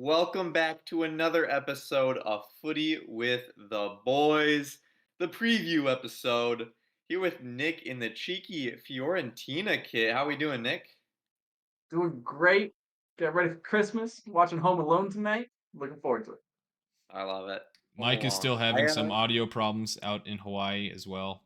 Welcome back to another episode of Footy with the Boys, the preview episode. Here with Nick in the cheeky Fiorentina kit. How we doing, Nick? Doing great. Get ready for Christmas. Watching Home Alone tonight. Looking forward to it. I love it. Home Mike is Alone. still having some audio problems out in Hawaii as well.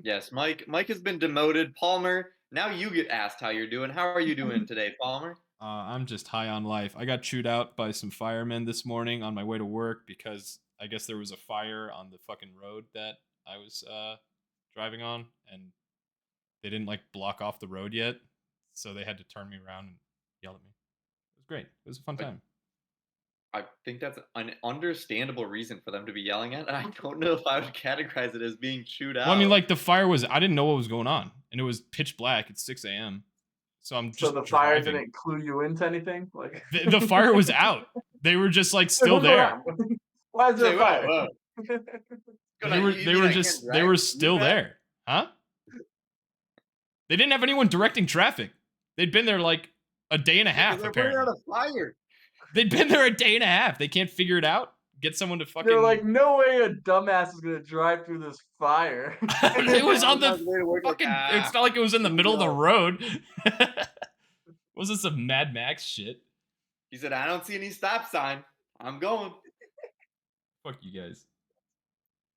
Yes, Mike has been demoted. Palmer, now you get asked how you're doing. How are you doing today, Palmer? I'm just high on life. I got chewed out by some firemen this morning on my way to work because I guess there was a fire on the fucking road that I was driving on, and they didn't like block off the road yet, so they had to turn me around and yell at me. It was great. It was a fun Like, time. I think that's an understandable reason for them to be yelling at. I don't know if I would categorize it as being chewed Well, I mean, out. like the fire was. I didn't know what was going on, and it was pitch black. It's 6 a.m. So I'm So just the fire driving. didn't clue you into anything? Like, The fire was out. They were just like wait, still what's going there. on? Why is there Say, a whoa, fire? whoa. They You were you they mean were I can't just they drive were through still that? there. Huh? They didn't have anyone directing traffic. They'd been there like a day and a Because half they're putting out apparently. a fire. They'd been there a day and a half. They can't figure it out. Get someone to They're like, fucking no way a dumbass is gonna drive through this fire. It was on On the his way to work, like, fucking it's not like it was in the here we middle of the go. road. Was this some Mad Max shit? He said, I don't see any stop sign. I'm going. Fuck you guys.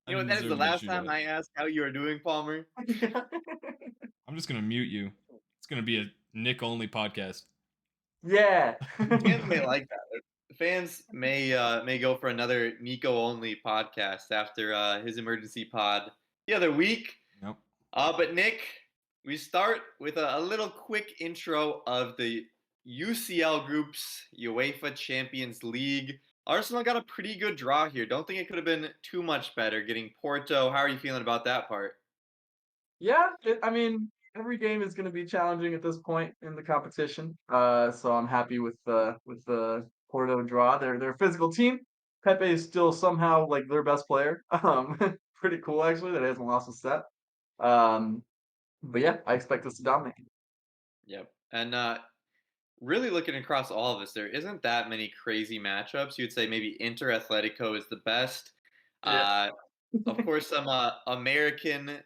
I You know what? didn't That is the deserve to get last chewed time out. I asked how you are doing, Palmer. I'm just gonna mute you. It's gonna be a Nick only podcast. Yeah. Fans may like that. Fans may go for another Nico only podcast after his emergency pod the other week. Nope. But Nick, we start with a little quick intro of the UCL groups, UEFA Champions League. Arsenal got a pretty good draw here. Don't think it could have been too much better getting Porto. How are you feeling about that part? Yeah, I mean, every game is going to be challenging at this point in the competition. So I'm happy with the Porto draw. They're a physical team. Pepe is still somehow like their best player. Pretty cool actually that he hasn't lost a set. Um, but yeah, I expect us to dominate. Yep. And really looking across all of this, there isn't that many crazy matchups. You'd say maybe Inter Atletico is the best. Yeah. Uh, of course, some American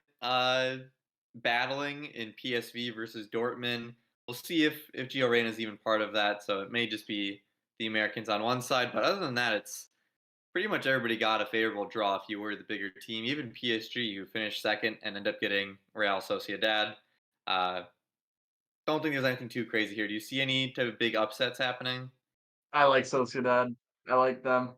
battling in PSV versus Dortmund. We'll see if Gio Reyna is even part of that. So it may just be the Americans on one side, but other than that, it's pretty much everybody got a favorable draw if you were the bigger team. Even PSG, who finished second and ended up getting Real Sociedad. Uh, don't think there's anything too crazy here. Do you see any type of big upsets happening? I like Sociedad. I like them,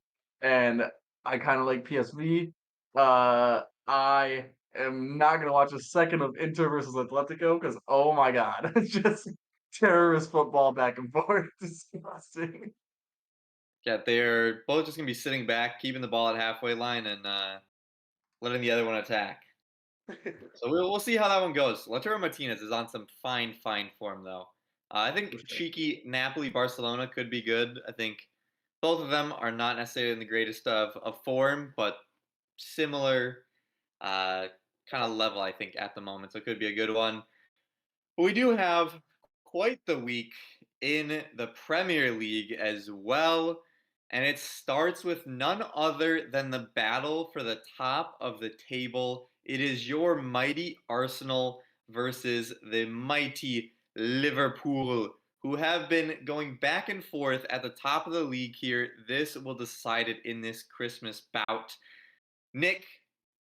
and I kind of like PSV. I am not gonna watch a second of Inter versus Atletico because oh my god, it's just terrorist football back and forth. Disgusting. Yeah, they're both just gonna be sitting back, keeping the ball at halfway line, and letting the other one attack. So we'll see how that one goes. Lautaro Martinez is on some fine form though. I For think sure. cheeky Napoli Barcelona could be good. I think both of them are not necessarily in the greatest of form, but similar uh, kind of level I think at the moment. So it could be a good one. But we do have quite the week in the Premier League as well. And it starts with none other than the battle for the top of the table. It is your mighty Arsenal versus the mighty Liverpool, who have been going back and forth at the top of the league here. This will decide it in this Christmas bout. Nick,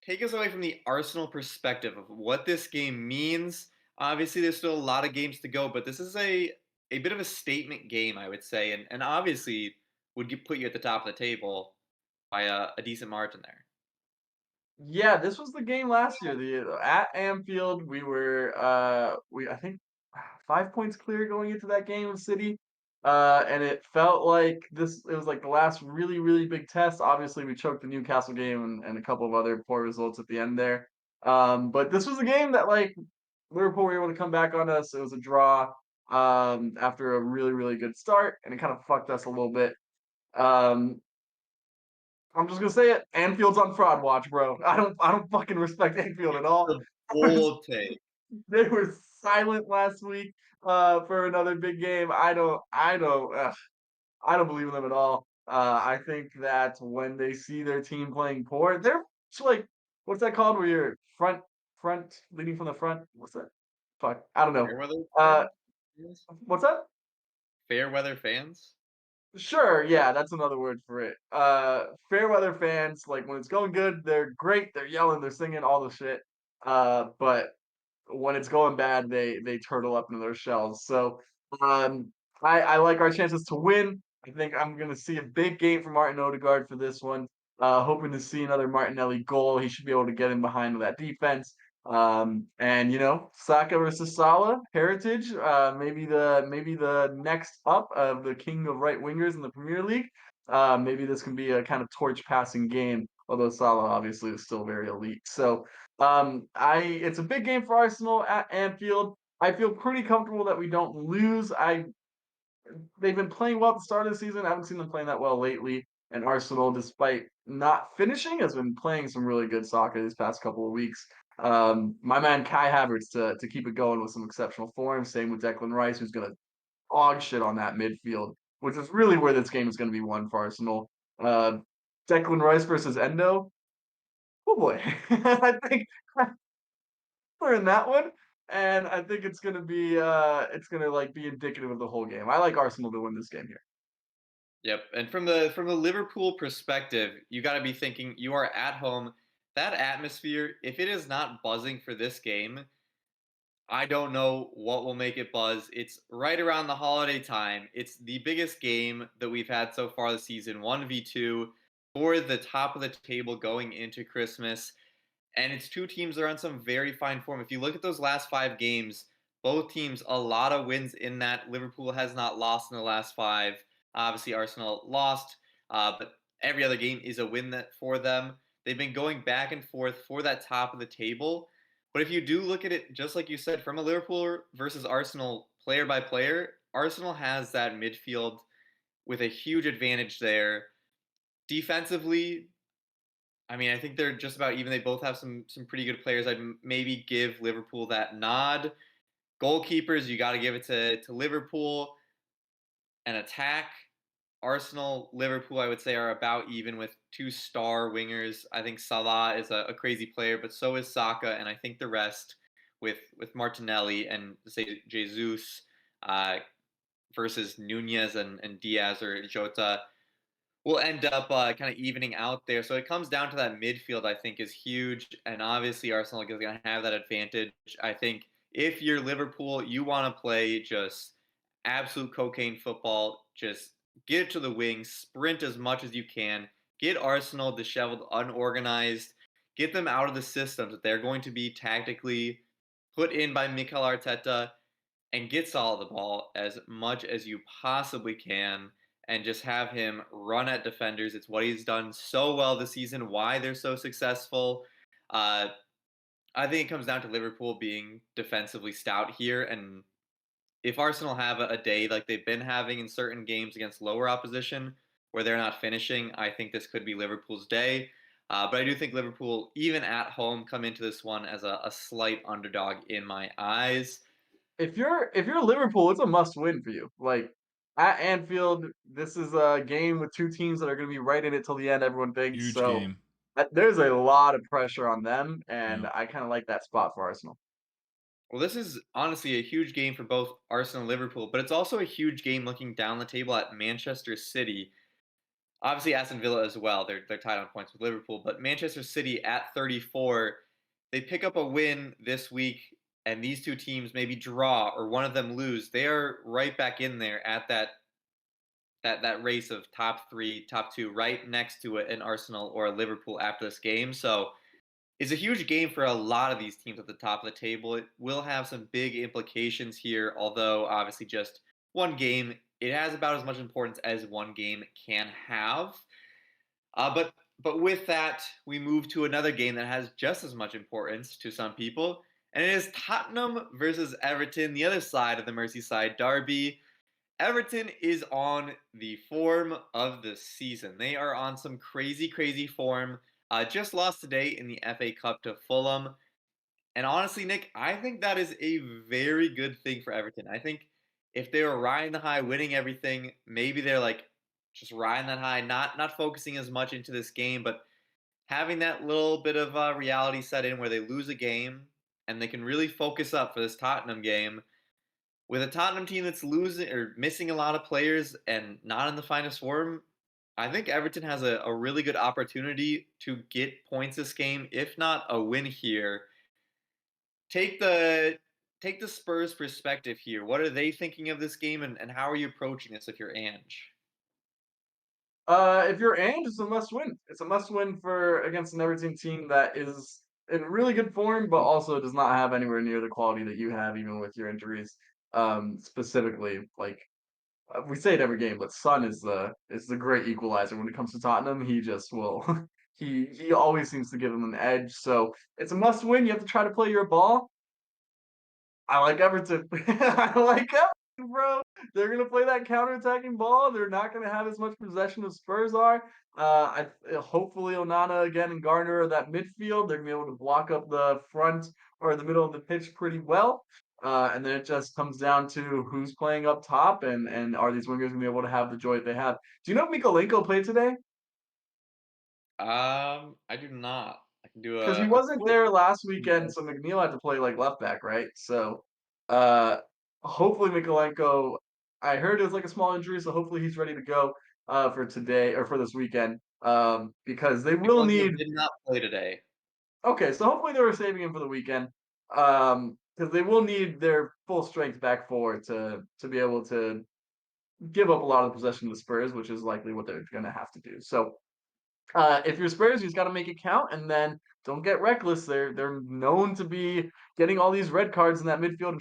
take us away from the Arsenal perspective of what this game means. Obviously, there's still a lot of games to go, but this is a bit of a statement game, I would say, and obviously would put you at the top of the table by a decent margin there. Yeah, this was the game last year. The at Anfield, we were we I think 5 points clear going into that game with City. And it felt like it was like the last really big test. Obviously, we choked the Newcastle game and a couple of other poor results at the end there. But this was a game that like Liverpool were able to come back on us. It was a draw after a really good start, and it kind of fucked us a little bit. Um, I'm just gonna say it. Anfield's on fraud watch, bro. I don't fucking respect Anfield at all. The bold take. They were silent last week for another big game. I don't. Ugh. I don't believe in them at all. I think that when they see their team playing poor, they're it's like what's that called? Where you're front leading from the front. What's that? Fuck, I don't know. Fairweather Uh, fans? what's that? Fairweather fans? Sure, yeah, that's another word for it. Fair weather fans, like when it's going good, they're great. They're yelling, they're singing, all the shit. But when it's going bad, they turtle up into their shells. So um, I like our chances to win. I think I'm gonna see a big game from Martin Odegaard for this one. Hoping to see another Martinelli goal. He should be able to get in behind that defense. And Saka versus Salah, heritage. Maybe the next up of the king of right wingers in the Premier League. Maybe this can be a kind of torch passing game. Although Salah obviously is still very elite. So it's a big game for Arsenal at Anfield. I feel pretty comfortable that we don't lose. They've been playing well at the start of the season. I haven't seen them playing that well lately. And Arsenal, despite not finishing, has been playing some really good soccer these past couple of weeks. My man Kai Havertz to keep it going with some exceptional form. Same with Declan Rice, who's going to hog shit on that midfield, which is really where this game is going to be won for Arsenal. Uh, Declan Rice versus Endo. Oh boy, I think we're in that one, and I think it's gonna like be indicative of the whole game. I like Arsenal to win this game here. Yep. And from the Liverpool perspective, you got to be thinking you are at home. That atmosphere, if it is not buzzing for this game, I don't know what will make it buzz. It's right around the holiday time. It's the biggest game that we've had so far this season, 1v2 for the top of the table going into Christmas. And it's two teams that are on some very fine form. If you look at those last 5 games, both teams a lot of wins in that. Liverpool has not lost in the last 5. Obviously, Arsenal lost, but every other game is a win that for them. They've been going back and forth for that top of the table. But if you do look at it, just like you said, from a Liverpool versus Arsenal player by player, Arsenal has that midfield with a huge advantage there. Defensively, I mean, I think they're just about even. They both have some pretty good players. I'd maybe give Liverpool that nod. Goalkeepers, you got to give it to Liverpool. And attack, Arsenal, Liverpool, I would say are about even with 2 star wingers. I think Salah is a crazy player, but so is Saka, and I think the rest with Martinelli and say Jesus uh, versus Nunez and Diaz or Jota will end up kind of evening out there. So it comes down to that midfield, I think, is huge. And obviously, Arsenal is going to have that advantage. I think if you're Liverpool, you want to play just absolute cocaine football. Just get it to the wings, sprint as much as you can, get Arsenal disheveled, unorganized, get them out of the systems that they're going to be tactically put in by Mikel Arteta, and get Salah the ball as much as you possibly can and just have him run at defenders. It's what he's done so well this season, why they're so successful. Uh, I think it comes down to Liverpool being defensively stout here. And if Arsenal have a day like they've been having in certain games against lower opposition where they're not finishing, I think this could be Liverpool's day. But I do think Liverpool, even at home, come into this one as a slight underdog in my eyes. If you're Liverpool, it's a must win for you. Like at Anfield, this is a game with two teams that are going to be right in it till the end. Everyone thinks Huge so. game. There's a lot of pressure on them, and Yeah. I kind of like that spot for Arsenal. Well, this is honestly a huge game for both Arsenal and Liverpool, but it's also a huge game looking down the table at Manchester City. Obviously, Aston Villa as well. They're tied on points with Liverpool, but Manchester City at 34, they pick up a win this week, and these two teams maybe draw or one of them lose. They are right back in there at that race of top 3, top 2, right next to an Arsenal or a Liverpool after this game. So it's a huge game for a lot of these teams at the top of the table. It will have some big implications here, although obviously just one game. It has about as much importance as one game can have. But with that, we move to another game that has just as much importance to some people, and it is Tottenham versus Everton, the other side of the Merseyside derby. Everton is on the form of the season. They are on some crazy, crazy form. Just lost today in the FA Cup to Fulham. And honestly, Nick, I think that is a very good thing for Everton. I think if they were riding the high, winning everything, maybe they're like just riding that high, not focusing as much into this game, but having that little bit of reality set in where they lose a game and they can really focus up for this Tottenham game. With a Tottenham team that's losing or missing a lot of players and not in the finest form, I think Everton has a really good opportunity to get points this game, if not a win here. Take the take the Spurs perspective here. What are they thinking of this game, and how are you approaching this if you're Ange? If you're Ange, it's a must win. It's a must win for against an Everton team that is in really good form, but also does not have anywhere near the quality that you have, even with your injuries. Specifically, like we say it every game, but Son is the great equalizer when it comes to Tottenham. He just will. He always seems to give them an edge. So it's a must win. You have to try to play your ball. I like Everton. I like Everton, bro. They're gonna play that counter-attacking ball. They're not gonna have as much possession as Spurs are. Hopefully Onana again and Garner are that midfield. They're gonna be able to block up the front or the middle of the pitch pretty well. And then it just comes down to who's playing up top and are these wingers gonna be able to have the joy that they have. Do you know if Mikolenko played today? I do not. I can do Because he a wasn't quick. there last weekend, so McNeil had to play like left back, right? So uh hopefully Mikolenko, I heard it was like a small injury, so hopefully he's ready to go for today or for this weekend. Because they will Mikolenko need did not play today. okay, so hopefully they were saving him for the weekend. Because they will need their full strength back forward to be able to give up a lot of possession to the Spurs, which is likely what they're gonna have to do. So if you're Spurs, you just got to make it count, and then don't get reckless. They're known to be getting all these red cards in that midfield and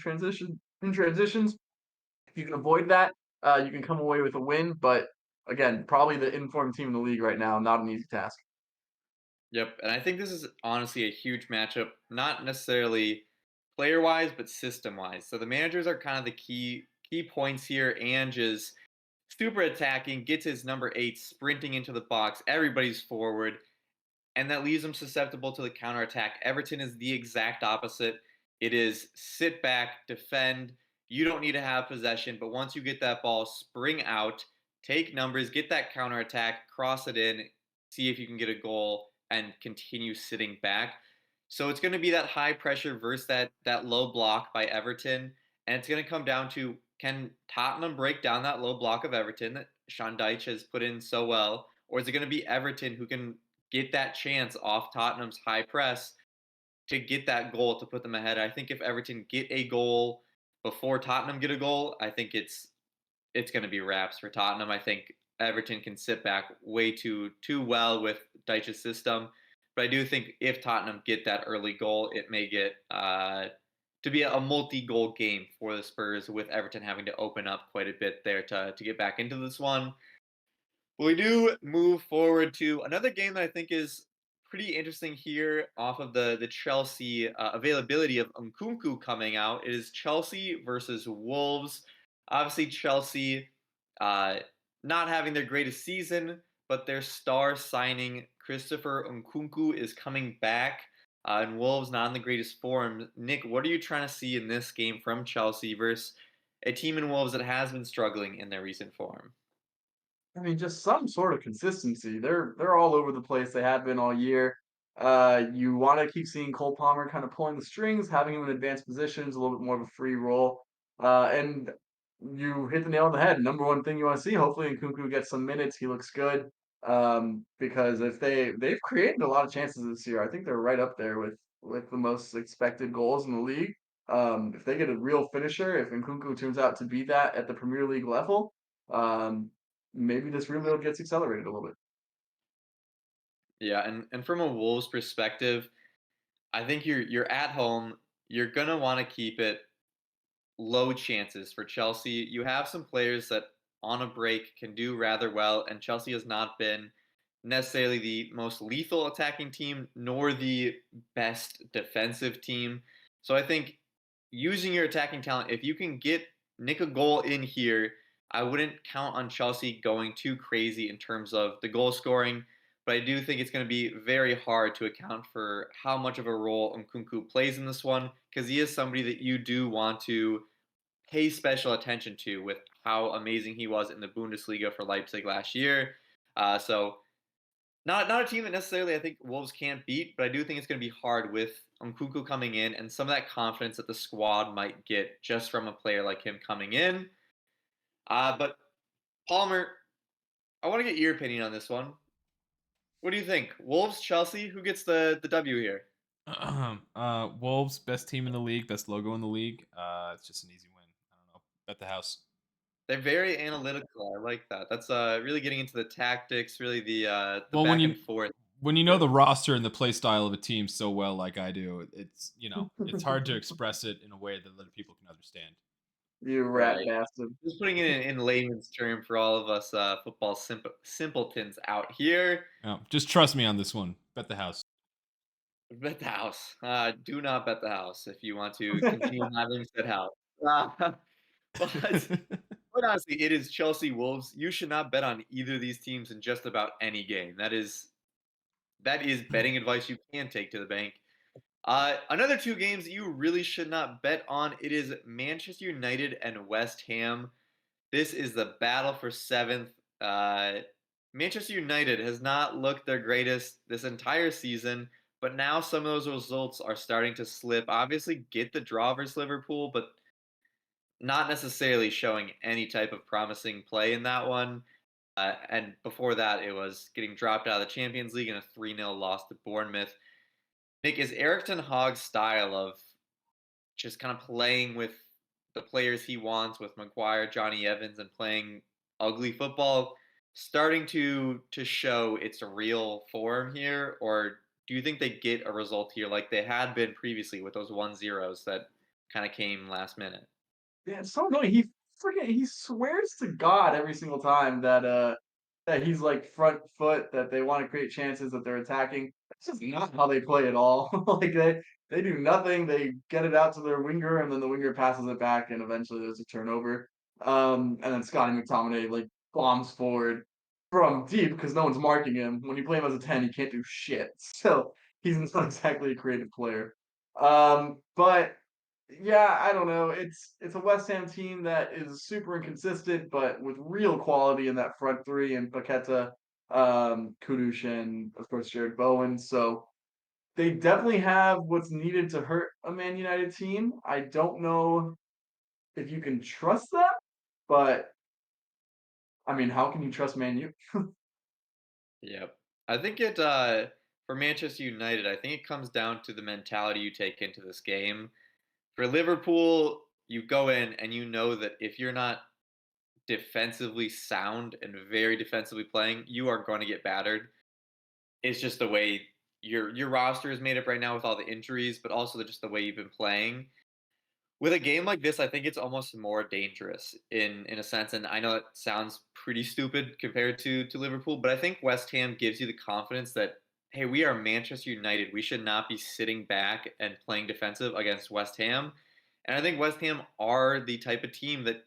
transitions. If you can avoid that, you can come away with a win. But again, probably the informed team in the league right now, not an easy task. Yep, and I think this is honestly a huge matchup, not necessarily player wise, but system wise. So the managers are kind of the key points here. Ange is super attacking, gets his number 8 sprinting into the box. Everybody's forward, and that leaves them susceptible to the counterattack. Everton is the exact opposite. It is sit back, defend. You don't need to have possession, but once you get that ball, spring out, take numbers, get that counterattack, cross it in, see if you can get a goal, and continue sitting back. So it's going to be that high pressure versus that low block by Everton, and it's going to come down to can Tottenham break down that low block of Everton that Sean Dyche has put in so well, or is it going to be Everton who can get that chance off Tottenham's high press to get that goal to put them ahead? I think if Everton get a goal before Tottenham get a goal, I think it's going to be wraps for Tottenham. I think Everton can sit back way too well with Dyche's system, but I do think if Tottenham get that early goal, it may get to be a multi-goal game for the Spurs, with Everton having to open up quite a bit there to get back into this one. We do move forward to another game that I think is pretty interesting here off of the Chelsea availability of Nkunku coming out. It is Chelsea versus Wolves. Obviously, Chelsea uh, not having their greatest season, but their star signing Christopher Nkunku is coming back. And Wolves not in the greatest form. Nick, what are you trying to see in this game from Chelsea versus a team in Wolves that has been struggling in their recent form? I mean, just some sort of consistency. They're all over the place. They have been all year. You want to keep seeing Cole Palmer kind of pulling the strings, having him in advanced positions, a little bit more of a free role. And you hit the nail on the head. Number one thing you want to see, hopefully Nkunku gets some minutes. He looks good. Because if they've created a lot of chances this year. I think they're right up there with the most expected goals in the league. If they get a real finisher, if Nkunku turns out to be that at the Premier League level, um, maybe this rebuild gets accelerated a little bit. Yeah, and from a Wolves perspective, I think you're at home. You're gonna want to keep it low chances for Chelsea. You have some players that on a break can do rather well, and Chelsea has not been necessarily the most lethal attacking team nor the best defensive team. So I think using your attacking talent, if you can get nick a goal in here, I wouldn't count on Chelsea going too crazy in terms of the goal scoring. But I do think it's going to be very hard to account for how much of a role Nkunku plays in this one, because he is somebody that you do want to pay special attention to with how amazing he was in the Bundesliga for Leipzig last year. So not a team that necessarily I think Wolves can't beat, but I do think it's going to be hard with Nkunku coming in and some of that confidence that the squad might get just from a player like him coming in. But Palmer, I want to get your opinion on this one. What do you think? Wolves, Chelsea, who gets the W here? Wolves, best team in the league, best logo in the league. It's just an easy win. I don't know. Bet the house. They're very analytical. I like that. That's really getting into the tactics, really the Well, when back you and forth. when you know the roster and the play style of a team so well, like I do, it's it's hard to express it in a way that other people can understand. You rat Right. bastard. Just putting it in layman's term for all of us football simpletons out here. No, just trust me on this one. Bet the house. Bet the house. Do not bet the house if you want to continue having said house. But But honestly, it is Chelsea Wolves. You should not bet on either of these teams in just about any game. That is betting advice you can take to the bank. Another two games that you really should not bet on. It is Manchester United and West Ham. This is the battle for seventh. Manchester United has not looked their greatest this entire season, but now some of those results are starting to slip. Obviously, get the draw versus Liverpool, but not necessarily showing any type of promising play in that one. And before that, it was getting dropped out of the Champions League in a 3-0 loss to Bournemouth. Nick, is Eric Ten Hag's style of just kind of playing with the players he wants, with Maguire, Johnny Evans, and playing ugly football, starting to show its real form here? Or do you think they get a result here like they had been previously with those 1-0s that kind of came last minute? Yeah, it's so annoying. He swears to God every single time that he's like front foot, that they want to create chances, that they're attacking. That's just not how they play at all. Like they do nothing. They get it out to their winger, and then the winger passes it back, and eventually there's a turnover. And then Scotty McTominay like bombs forward from deep because no one's marking him. When you play him as a 10, he can't do shit. So he's not exactly a creative player. But yeah, I don't know. It's a West Ham team that is super inconsistent, but with real quality in that front three, and Paqueta, Kudus, and of course Jared Bowen. So they definitely have what's needed to hurt a Man United team. I don't know if you can trust them, but I mean, how can you trust Man U? Yep. I think it for Manchester United, I think it comes down to the mentality you take into this game. For Liverpool, you go in and you know that if you're not defensively sound and very defensively playing, you are going to get battered. It's just the way your roster is made up right now with all the injuries, but also just the way you've been playing. With a game like this, I think it's almost more dangerous in a sense, and I know it sounds pretty stupid compared to Liverpool, but I think West Ham gives you the confidence that hey, we are Manchester United. We should not be sitting back and playing defensive against West Ham. And I think West Ham are the type of team that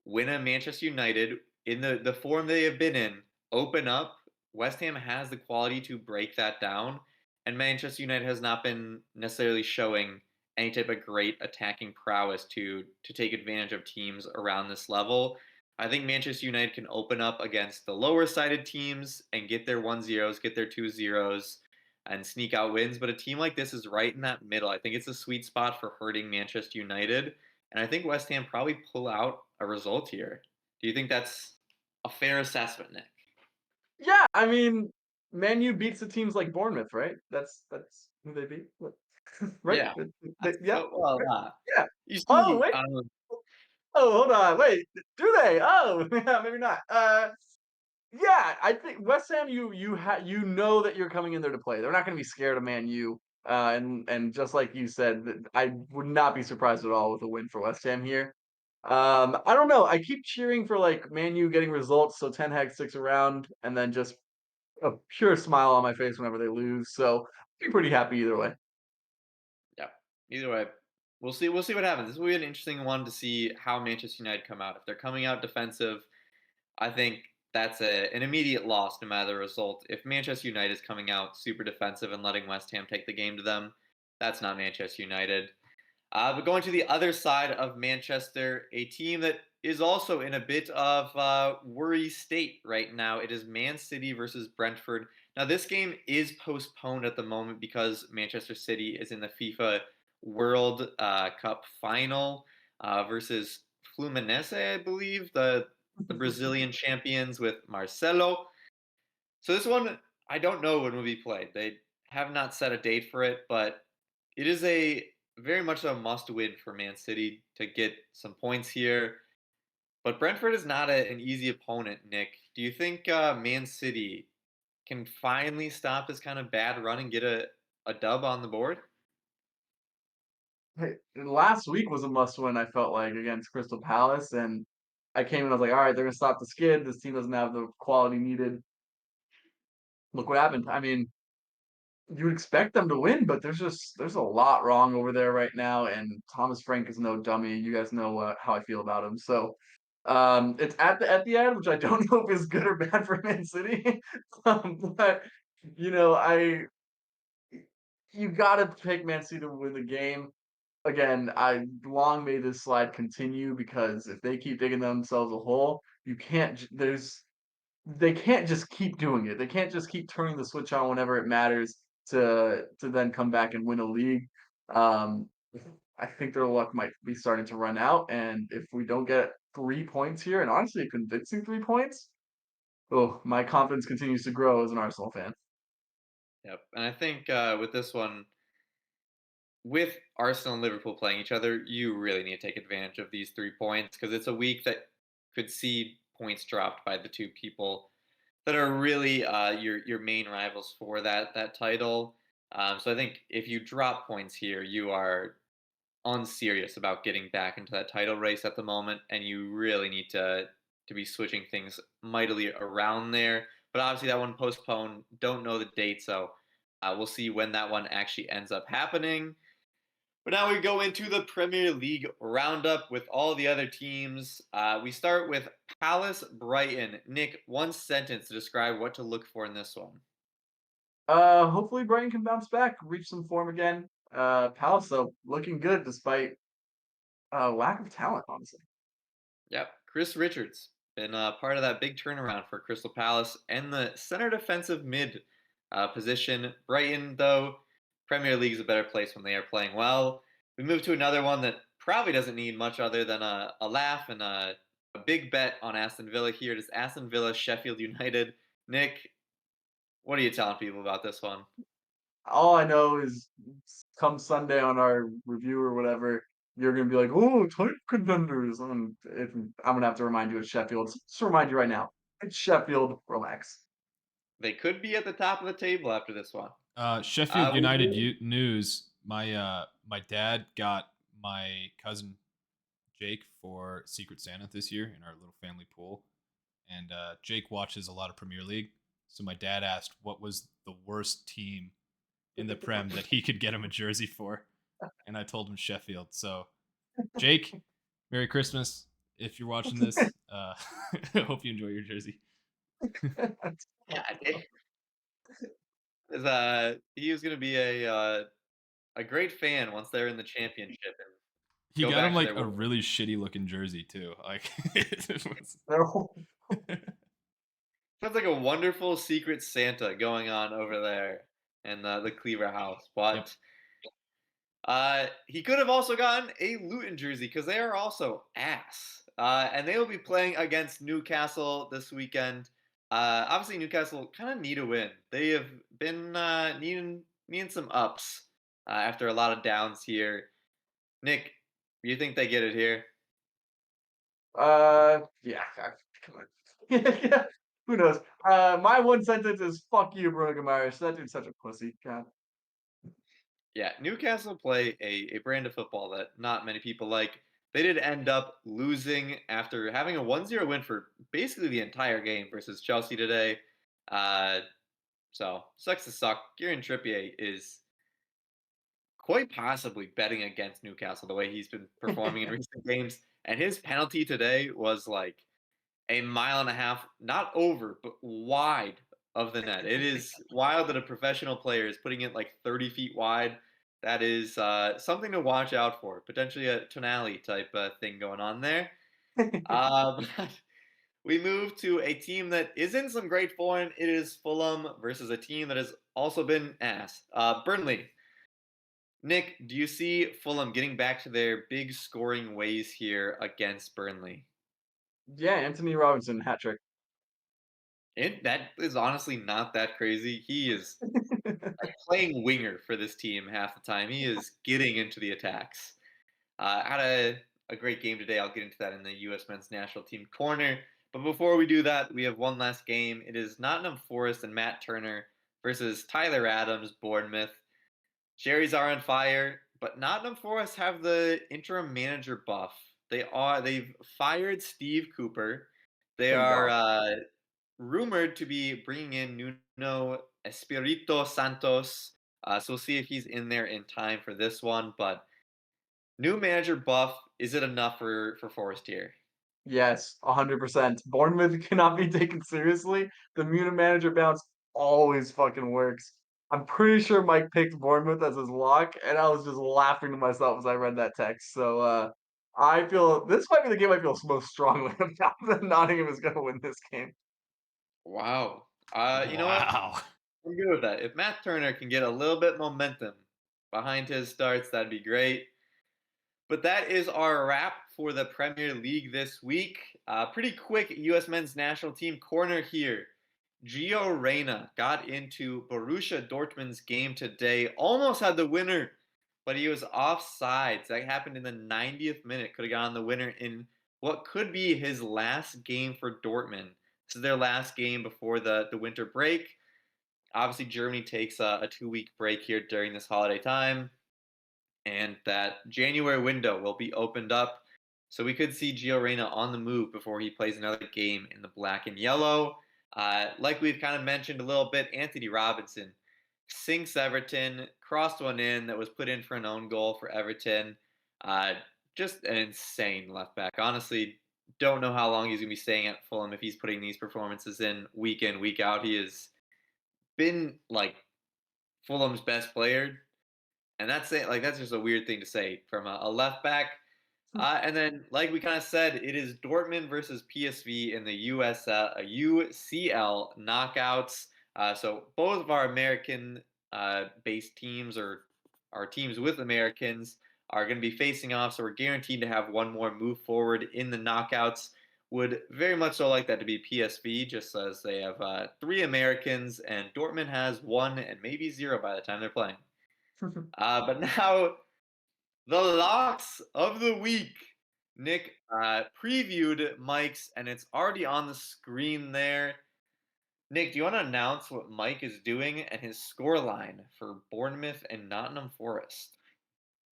when a Manchester United in the form they have been in open up, West Ham has the quality to break that down, and Manchester United has not been necessarily showing any type of great attacking prowess to take advantage of teams around this level. I think Manchester United can open up against the lower sided teams and get their 1-0s, get their 2-0s, and sneak out wins. But a team like this is right in that middle. I think it's a sweet spot for hurting Manchester United. And I think West Ham probably pull out a result here. Do you think that's a fair assessment, Nick? Yeah, I mean, Man U beats the teams like Bournemouth, right? That's who they beat, right? Yeah. That's Yeah, well, right? Yeah. you Oh see, wait. Oh, hold on. Wait. Do they? Oh, yeah, maybe not. Yeah, I think West Ham. You know that you're coming in there to play. They're not going to be scared of Man U. And just like you said, I would not be surprised at all with a win for West Ham here. I don't know. I keep cheering for like Man U getting results, so Ten Hag sticks around, and then just a pure smile on my face whenever they lose. So I'd be pretty happy either way. yeah. Either way, we'll see. We'll see what happens. This will be an interesting one to see how Manchester United come out. If they're coming out defensive, I think that's an immediate loss no matter the result. If Manchester United is coming out super defensive and letting West Ham take the game to them, that's not Manchester United. But going to the other side of Manchester, a team that is also in a bit of worry state right now. It is Man City versus Brentford. Now, this game is postponed at the moment because Manchester City is in the FIFA World Cup final versus Fluminense, I believe, the Brazilian champions with Marcelo. So this one, I don't know when will be played. They have not set a date for it, but it is a very much a must win for Man City to get some points here. But Brentford is not an easy opponent, Nick. Do you think Man City can finally stop this kind of bad run and get a dub on the board? Hey, last week was a must-win, I felt like, against Crystal Palace, and I came in, I was like, all right, they're gonna stop the skid. This team doesn't have the quality needed. Look what happened. I mean, you would expect them to win, but there's a lot wrong over there right now, and Thomas Frank is no dummy. You guys know how I feel about him. So it's at the Etihad, which I don't know if is good or bad for Man City. But you know, I you gotta pick Man City to win the game. Again, I long may this slide continue because if they keep digging themselves a hole, you can't. They can't just keep doing it. They can't just keep turning the switch on whenever it matters to then come back and win a league. Um, I think their luck might be starting to run out, and if we don't get 3 points here, and honestly, a convincing 3 points, oh, my confidence continues to grow as an Arsenal fan. Yep. And I think with this one, with Arsenal and Liverpool playing each other, you really need to take advantage of these 3 points because it's a week that could see points dropped by the two people that are really your main rivals for that title. So I think if you drop points here, you are unserious about getting back into that title race at the moment, and you really need to be switching things mightily around there. But obviously, that one postponed. Don't know the date, so we'll see when that one actually ends up happening. But now we go into the Premier League roundup with all the other teams. We start with Palace Brighton. Nick, one sentence to describe what to look for in this one. Hopefully Brighton can bounce back, reach some form again. Palace though looking good despite lack of talent, honestly. Yep, Chris Richards been part of that big turnaround for Crystal Palace and the center defensive mid position. Brighton, though, Premier League is a better place when they are playing well. We move to another one that probably doesn't need much other than a laugh and a big bet on Aston Villa here. It is Aston Villa, Sheffield United. Nick, what are you telling people about this one? All I know is come Sunday on our review or whatever, you're gonna be like, "Oh, title contenders," and I'm gonna have to remind you it's Sheffield. Just to remind you right now, it's Sheffield. Relax. They could be at the top of the table after this one. Sheffield United We news. My dad got my cousin Jake for Secret Santa this year in our little family pool, and Jake watches a lot of Premier League. So my dad asked what was the worst team in the Prem that he could get him a jersey for, and I told him Sheffield. So Jake, Merry Christmas if you're watching this. I hope you enjoy your jersey. yeah, he was going to be a great fan once they're in the championship and He go got him back to like their a work. really shitty looking jersey too. Like it was. No. Sounds like a wonderful secret Santa going on over there in the Cleaver house. Yep. But he could have also gotten a Luton jersey because they are also ass. And they will be playing against Newcastle this weekend. Obviously, Newcastle kind of need a win. They have been needing some ups after a lot of downs here. Nick, you think they get it here? Yeah. Come on. Yeah, who knows? My one sentence is "fuck you, Bruno Guimaraes." That dude's such a pussy. God. Yeah, Newcastle play a brand of football that not many people like. They did end up losing after having a 1-0 win for basically the entire game versus Chelsea today. Uh, so, sucks to suck. Kieran Trippier is quite possibly betting against Newcastle the way he's been performing in recent games. And his penalty today was like a mile and a half, not over, but wide of the net. It is wild that a professional player is putting it like 30 feet wide. That is something to watch out for. Potentially a Tonali type thing going on there. But we move to a team that is in some great form. It is Fulham versus a team that has also been ass. Burnley. Nick, do you see Fulham getting back to their big scoring ways here against Burnley? Yeah, Anthony Robinson hat trick. That is honestly not that crazy. He is like playing winger for this team half the time. He is getting into the attacks. Had a great game today. I'll get into that in the U.S. men's national team corner. But before we do that, we have one last game. It is Nottingham Forest and Matt Turner versus Tyler Adams, Bournemouth. Cherries are on fire, but Nottingham Forest have the interim manager buff. They've fired Steve Cooper. They Thank are God. rumored to be bringing in Nuno Espirito Santos. So we'll see if he's in there in time for this one. But new manager buff, is it enough for Forest here? Yes, 100%. Bournemouth cannot be taken seriously. The Muna manager bounce always fucking works. I'm pretty sure Mike picked Bournemouth as his lock, and I was just laughing to myself as I read that text. So I feel this might be the game I feel most strongly about that Nottingham is going to win this game. Wow. You know what? Wow. I'm good with that. If Matt Turner can get a little bit momentum behind his starts, that'd be great. But that is our wrap for the Premier League this week. Pretty quick U.S. men's national team corner here. Gio Reyna got into Borussia Dortmund's game today. Almost had the winner, but he was offsides. That happened in the 90th minute. Could have gotten the winner in what could be his last game for Dortmund. This is their last game before the winter break. Obviously, Germany takes a 2 week break here during this holiday time, and that January window will be opened up. So we could see Gio Reyna on the move before he plays another game in the black and yellow. Like we've kind of mentioned a little bit, Anthony Robinson sinks Everton, crossed one in that was put in for an own goal for Everton. Uh, just an insane left back. Honestly, don't know how long he's going to be staying at Fulham if he's putting these performances in, week out. He has been like Fulham's best player, and that's it. Like that's just a weird thing to say from a left back. And then, like we kind of said, it is Dortmund versus PSV in the UCL knockouts. So both of our American based teams, or our teams with Americans, are going to be facing off. So we're guaranteed to have one more move forward in the knockouts. Would very much so like that to be PSV, just as they have three Americans, and Dortmund has one and maybe zero by the time they're playing. But now the locks of the week. Nick previewed Mike's, and it's already on the screen there. Nick, do you want to announce what Mike is doing and his score line for Bournemouth and Nottingham Forest?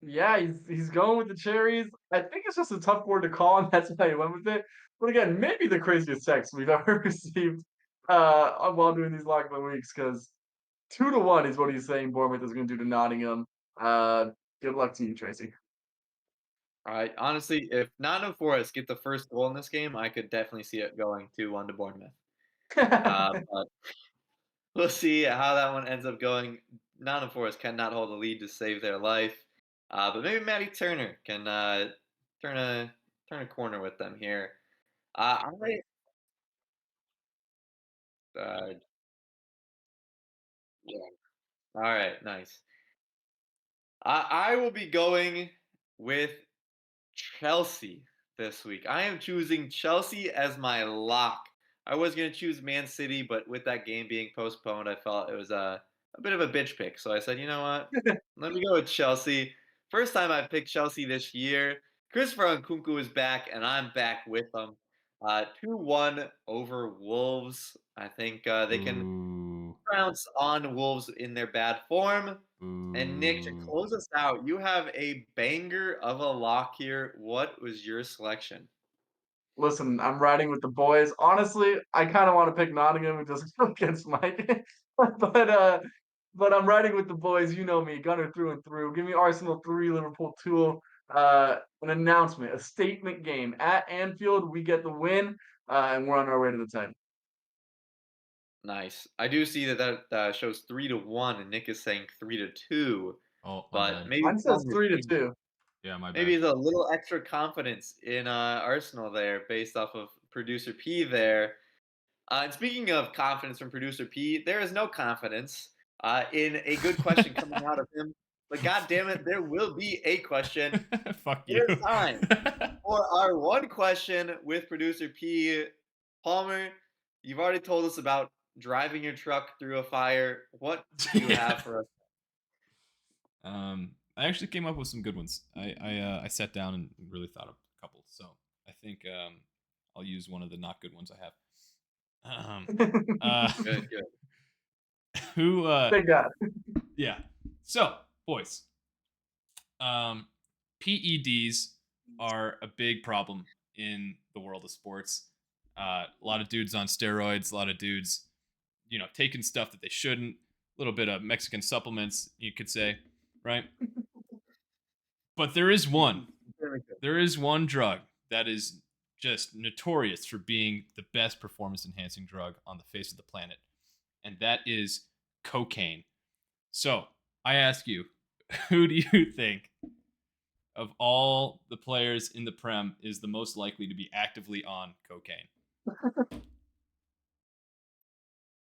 Yeah, he's going with the cherries. I think it's just a tough word to call, and that's why he went with it. But again, maybe the craziest text we've ever received while doing these lock of the weeks, because 2-1 is what he's saying Bournemouth is going to do to Nottingham. Good luck to you, Tracy. All right, honestly, if Nottingham Forest get the first goal in this game, I could definitely see it going 2-1 to Bournemouth. But we'll see how that one ends up going. Nottingham Forest cannot hold the lead to save their life. But maybe Matty Turner can turn a turn a corner with them here. Uh, yeah. All right, nice. I will be going with Chelsea this week. I am choosing Chelsea as my lock. I was going to choose Man City, but with that game being postponed, I felt it was a bit of a bitch pick. So I said, you know what? Let me go with Chelsea. First time I picked Chelsea this year. Christopher Nkunku is back, and I'm back with them. 2-1 over Wolves. I think they can Ooh. pounce on Wolves in their bad form. And Nick, to Ooh. close us out, you have a banger of a lock here. What was your selection? Listen, I'm riding with the boys. Honestly, I kind of want to pick Nottingham and just go against Mike, but I'm riding with the boys. You know me, Gunner through and through. Give me Arsenal 3, Liverpool 2. An announcement, a statement game at Anfield. We get the win, and we're on our way to the title. Nice. I do see that shows 3-1, and Nick is saying 3-2. Oh, my But bad. maybe Mine tell says me 3-2. Yeah, my maybe bad. the little extra confidence in Arsenal there, based off of producer P there. And speaking of confidence from producer P, there is no confidence in a good question coming out of him. But God damn it, there will be a question. Fuck It you. is time for our one question with producer P. Palmer, you've already told us about driving your truck through a fire. What do you have for us? I actually came up with some good ones. I sat down and really thought of a couple. So I think I'll use one of the not good ones I have. Uh, Good, good. who? Thank God. Yeah. So, boys, PEDs are a big problem in the world of sports. A lot of dudes on steroids, a lot of dudes, taking stuff that they shouldn't. A little bit of Mexican supplements, you could say, right? But there is one. Very good. There is one drug that is just notorious for being the best performance enhancing drug on the face of the planet, and that is cocaine. So I ask you, who do you think of all the players in the Prem is the most likely to be actively on cocaine?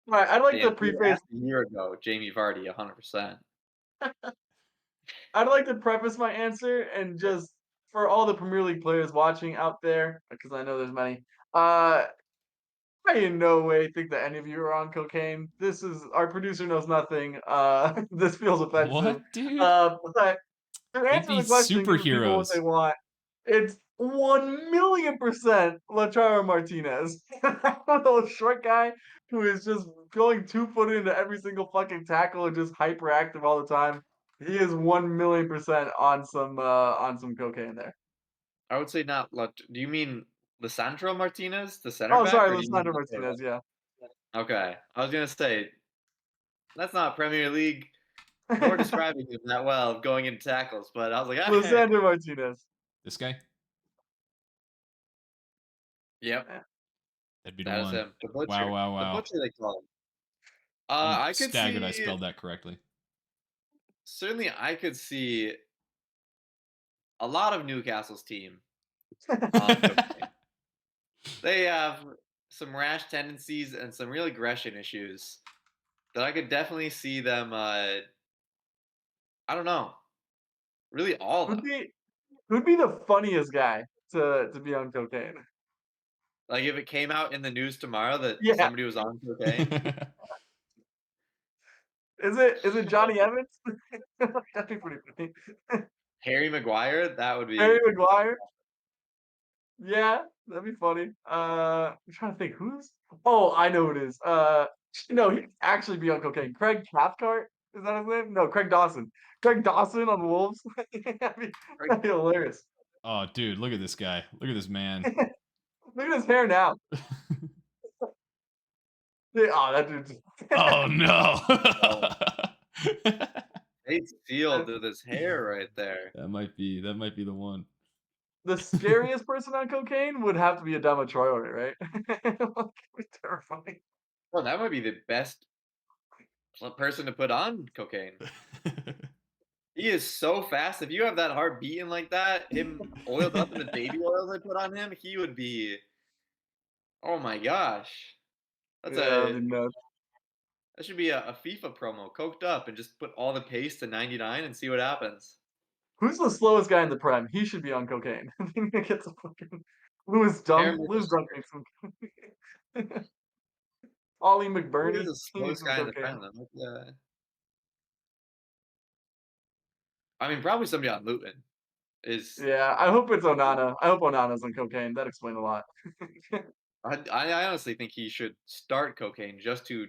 All right, I'd like Damn, to if you preface. asked a year ago, Jamie Vardy, 100%. I'd like to preface my answer and just for all the Premier League players watching out there, because I know there's many. Uh, I in no way think that any of you are on cocaine. This is our producer knows nothing. This feels offensive. What, dude? But to They'd answer be the question and give the people what they superheroes. want, it's 1,000,000% Lautaro Martinez. Little short guy who is just going 2-footed into every single fucking tackle and just hyperactive all the time. He is 1,000,000% on some cocaine there. I would say not. Do you mean Lisandro Martinez, the center Oh, back, sorry, or do you mean Lisandro the forward? Martinez. Yeah, Okay, I was gonna say that's not Premier League, nor describing him that well going into tackles. But I was like, hey, Lisandro Martinez. This guy? yep, Yeah. That'd be the that is one. him, the Wow, butcher, wow, the wow. butcher they call him. I'm I could staggered I see spelled that correctly. certainly I could see a lot of Newcastle's team on cocaine. They have some rash tendencies and some real aggression issues that I could definitely see them. I don't know, really all of Who'd them. be who'd be the funniest guy to be on cocaine? Like if it came out in the news tomorrow that Yeah. somebody was on cocaine, Is it Johnny Evans? That'd be pretty funny. Harry Maguire, that would Harry be Maguire? Yeah, that'd be funny. I'm trying to think who's. Oh, I know who it is. No, he'd actually be on cocaine. Craig Cathcart? Is that his name? No, Craig Dawson. Craig Dawson on the Wolves. That'd be hilarious. Oh, dude, look at this guy. Look at this man. Look at his hair now. Yeah, oh, that dude's. Oh no. oh, Nate's field that- with his hair right there. That might be the one. the scariest person on cocaine would have to be Adama Traore, right? Like, it'd be terrifying. Well, that might be the best person to put on cocaine. He is so fast. If you have that heart beating like that, him oiled up in the baby oil they put on him, he would be. Oh my gosh, that's Yeah, that'd a be nuts. that should be a FIFA promo, coked up, and just put all the paste to 99 and see what happens. Who's the slowest guy in the Prem? He should be on cocaine. He gets a fucking Lewis Aaron Dunk. Lewis Dunk Mercier. needs some. Ollie Who is McBurney. the He needs slowest some guy in the cocaine. Prem? I mean, probably somebody on Luton is. Yeah, I hope it's Onana. I hope Onana's on cocaine. That explains a lot. I honestly think he should start cocaine just to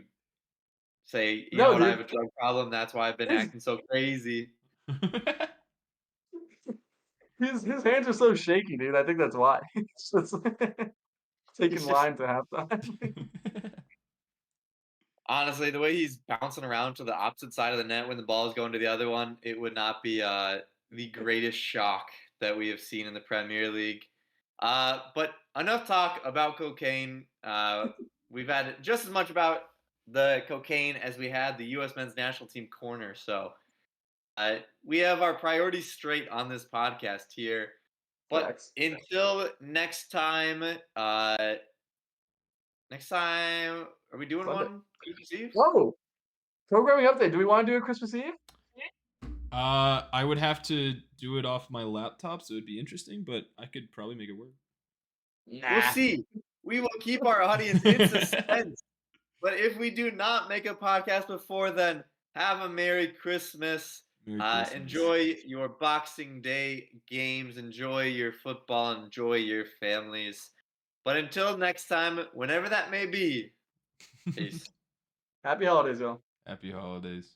say, you know No, what, I have dude. a drug problem. That's why I've been His acting so crazy. his hands are so shaky, dude. I think that's why. He's just taking He's just lines at halftime. honestly the way he's bouncing around to the opposite side of the net when the ball is going to the other one. It would not be the greatest shock that we have seen in the Premier League. But enough talk about cocaine. We've had just as much about the cocaine as we had the U.S. men's national team corner. So we have our priorities straight on this podcast here. But Facts. until next time, are we doing Sunday. one Christmas Eve? Whoa! Programming update. Do we want to do a Christmas Eve? I would have to do it off my laptop, so it'd be interesting, but I could probably make it work. We'll see. We will keep our audience in suspense. But if we do not make a podcast before then, have a Merry Christmas. Merry Christmas. Enjoy your Boxing Day games. Enjoy your football. Enjoy your families. But until next time, whenever that may be, peace. Happy holidays, y'all. Happy holidays.